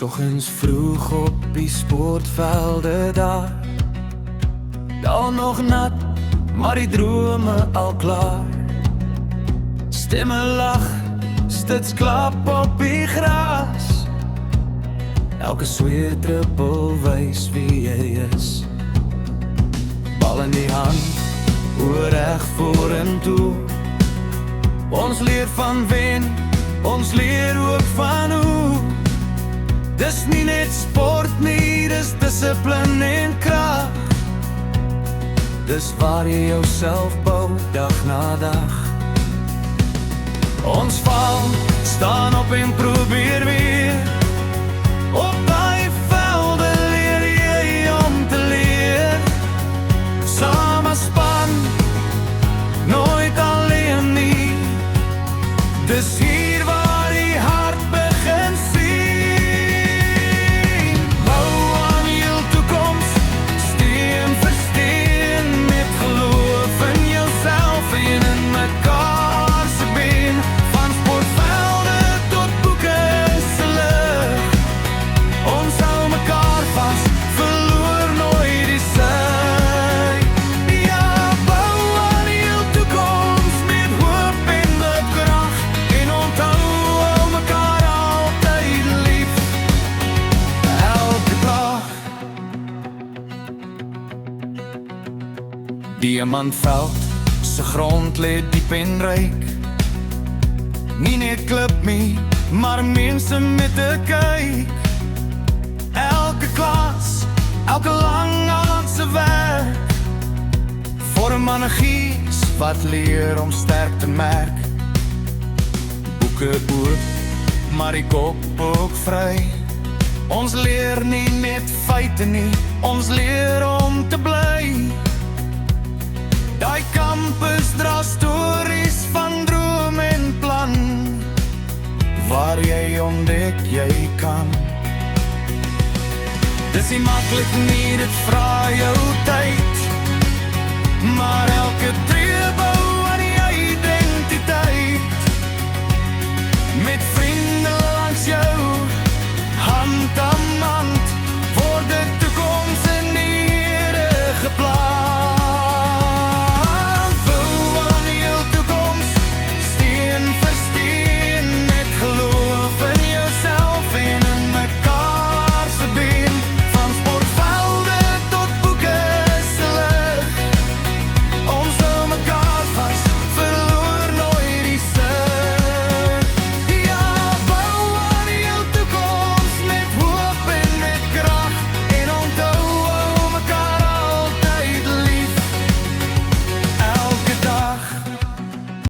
Soggens vroeg op die sportvelde daar, al nog nat, maar die drome al klaar. Stemme lag, stits klap op die gras. Elke sweetdruppel wys wie jy is. Bal in die hand, oor reg voor en toe. Ons leer van wen, ons leer ook van hoe. Dis nie net sport nie, dis dissipline en krag. Dis waar jy jouself bou, dag na dag. Ons val, staan op en probeer weer. Op die velde leer jy om te leer. Samen span, nooit alleen nie. Dis hier waar die hart begin sien. Bou aan jou toekoms, steen vir steen. Met geloof in jouself en in mekaar se been. Van sportvelde tot boeke se lig. Ons hou mekaar vast, verloor nooit die sy. Ja, bou aan jou toekoms met hoop en bekrag. En onthou mekaar altyd lief, elke dag. Diamantveld se grond lê diep en ryk. Nie net klip nie, maar mense met 'n kyk. Elke klas, elke langaardse werk vorm mannegies wat leer om sterk te merk. Boeke oop, maar die kop ook vry. Ons leer nie net feite nie, ons leer om te bly. Daai kampus dra stories van droom en plan, waar jy ontdek jy kan. Dis nie maklik nie, dit vra jou tyd, maar elke tree